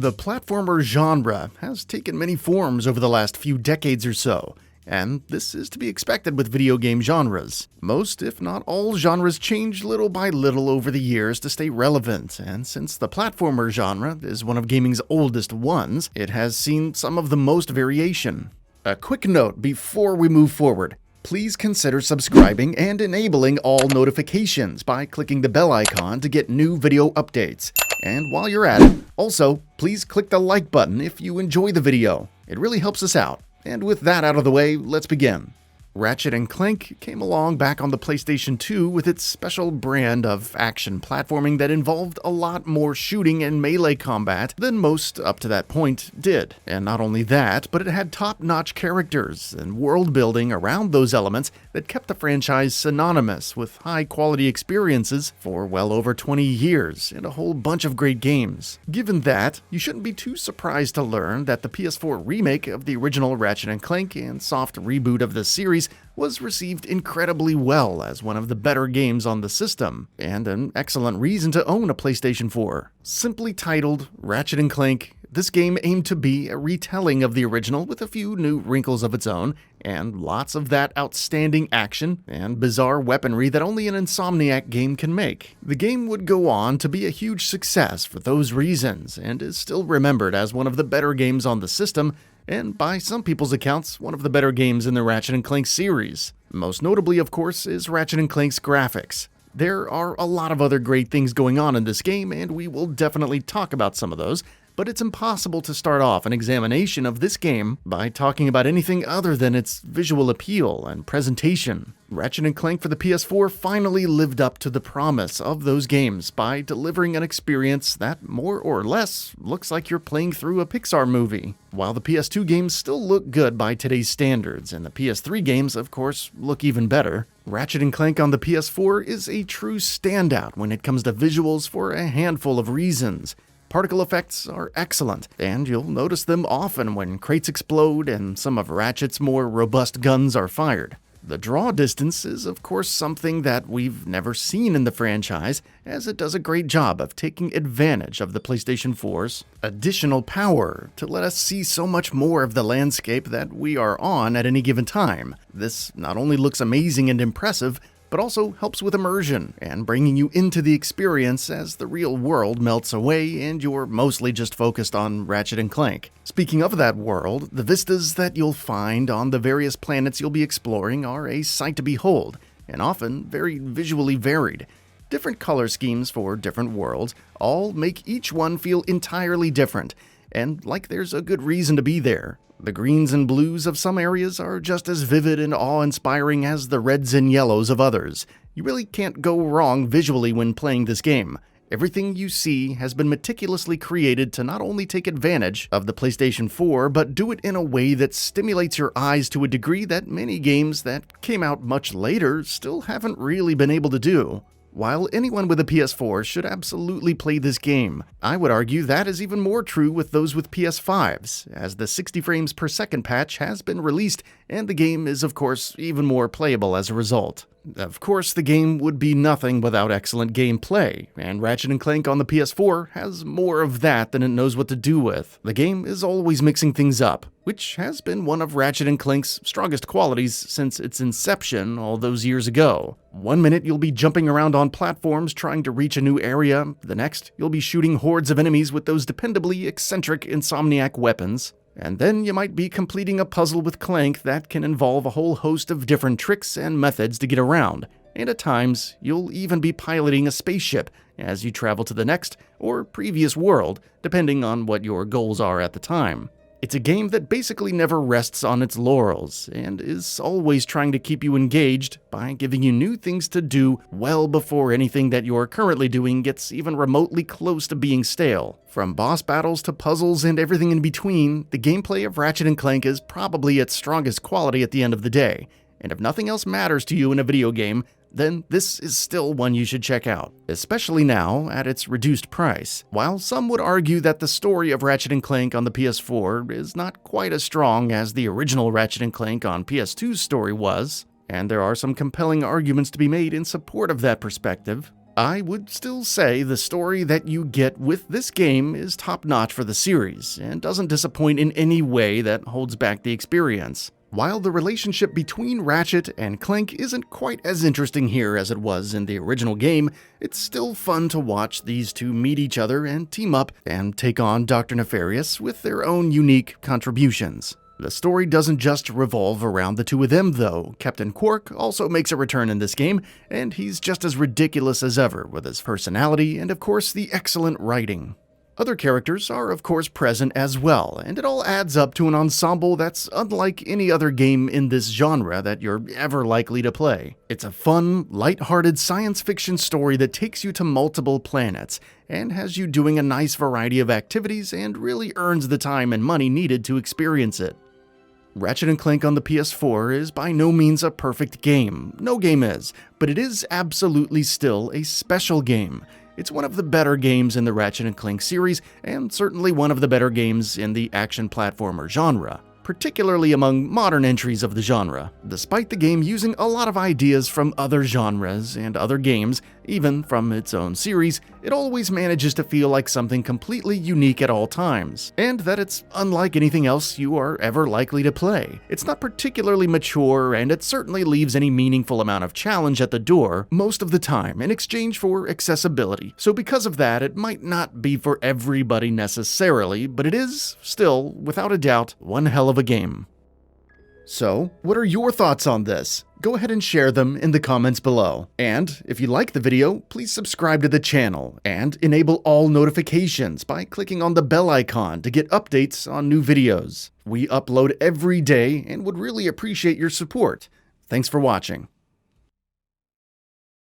The platformer genre has taken many forms over the last few decades or so, and this is to be expected with video game genres. Most, if not all, genres change little by little over the years to stay relevant, and since the platformer genre is one of gaming's oldest ones, it has seen some of the most variation. A quick note before we move forward. Please consider subscribing and enabling all notifications by clicking the bell icon to get new video updates. And while you're at it, also, please click the like button if you enjoy the video. It really helps us out. And with that out of the way, let's begin. Ratchet and Clank came along back on the PlayStation 2 with its special brand of action platforming that involved a lot more shooting and melee combat than most up to that point did. And not only that, but it had top-notch characters and world building around those elements that kept the franchise synonymous with high-quality experiences for well over 20 years and a whole bunch of great games. Given that, you shouldn't be too surprised to learn that the PS4 remake of the original Ratchet and Clank and soft reboot of the series was received incredibly well as one of the better games on the system, and an excellent reason to own a PlayStation 4. Simply titled Ratchet and Clank, this game aimed to be a retelling of the original with a few new wrinkles of its own, and lots of that outstanding action and bizarre weaponry that only an Insomniac game can make. The game would go on to be a huge success for those reasons, and is still remembered as one of the better games on the system, and by some people's accounts, one of the better games in the Ratchet and Clank series. Most notably, of course, is Ratchet and Clank's graphics. There are a lot of other great things going on in this game, and we will definitely talk about some of those, but it's impossible to start off an examination of this game by talking about anything other than its visual appeal and presentation. Ratchet and Clank for the PS4 finally lived up to the promise of those games by delivering an experience that more or less looks like you're playing through a Pixar movie. While the PS2 games still look good by today's standards, and the PS3 games, of course, look even better, Ratchet and Clank on the PS4 is a true standout when it comes to visuals for a handful of reasons. Particle effects are excellent, and you'll notice them often when crates explode and some of Ratchet's more robust guns are fired. The draw distance is, of course, something that we've never seen in the franchise, as it does a great job of taking advantage of the PlayStation 4's additional power to let us see so much more of the landscape that we are on at any given time. This not only looks amazing and impressive, but also helps with immersion and bringing you into the experience as the real world melts away and you're mostly just focused on Ratchet and Clank. Speaking of that world, the vistas that you'll find on the various planets you'll be exploring are a sight to behold, and often very visually varied. Different color schemes for different worlds all make each one feel entirely different, and like there's a good reason to be there. The greens and blues of some areas are just as vivid and awe-inspiring as the reds and yellows of others. You really can't go wrong visually when playing this game. Everything you see has been meticulously created to not only take advantage of the PlayStation 4, but do it in a way that stimulates your eyes to a degree that many games that came out much later still haven't really been able to do. While anyone with a PS4 should absolutely play this game, I would argue that is even more true with those with PS5s, as the 60 frames per second patch has been released and the game is of course even more playable as a result. Of course, the game would be nothing without excellent gameplay, and Ratchet & Clank on the PS4 has more of that than it knows what to do with. The game is always mixing things up, which has been one of Ratchet & Clank's strongest qualities since its inception all those years ago. One minute you'll be jumping around on platforms trying to reach a new area, the next you'll be shooting hordes of enemies with those dependably eccentric Insomniac weapons. And then you might be completing a puzzle with Clank that can involve a whole host of different tricks and methods to get around, and at times you'll even be piloting a spaceship as you travel to the next or previous world, depending on what your goals are at the time. It's a game that basically never rests on its laurels, and is always trying to keep you engaged by giving you new things to do well before anything that you're currently doing gets even remotely close to being stale. From boss battles to puzzles and everything in between, the gameplay of Ratchet & Clank is probably its strongest quality at the end of the day, and if nothing else matters to you in a video game, then this is still one you should check out, especially now at its reduced price. While some would argue that the story of Ratchet & Clank on the PS4 is not quite as strong as the original Ratchet & Clank on PS2's story was, and there are some compelling arguments to be made in support of that perspective, I would still say the story that you get with this game is top-notch for the series, and doesn't disappoint in any way that holds back the experience. While the relationship between Ratchet and Clank isn't quite as interesting here as it was in the original game, it's still fun to watch these two meet each other and team up and take on Dr. Nefarious with their own unique contributions. The story doesn't just revolve around the two of them, though. Captain Quark also makes a return in this game, and he's just as ridiculous as ever with his personality and, of course, the excellent writing. Other characters are, of course, present as well, and it all adds up to an ensemble that's unlike any other game in this genre that you're ever likely to play. It's a fun, light-hearted science fiction story that takes you to multiple planets, and has you doing a nice variety of activities and really earns the time and money needed to experience it. Ratchet and Clank on the PS4 is by no means a perfect game. No game is, but it is absolutely still a special game. It's one of the better games in the Ratchet and Clank series, and certainly one of the better games in the action platformer genre, particularly among modern entries of the genre. Despite the game using a lot of ideas from other genres and other games, even from its own series, it always manages to feel like something completely unique at all times, and that it's unlike anything else you are ever likely to play. It's not particularly mature, and it certainly leaves any meaningful amount of challenge at the door most of the time in exchange for accessibility. So because of that, it might not be for everybody necessarily, but it is still, without a doubt, one hell of a game. So, what are your thoughts on this? Go ahead and share them in the comments below. And if you like the video, please subscribe to the channel and enable all notifications by clicking on the bell icon to get updates on new videos. We upload every day and would really appreciate your support. Thanks for watching.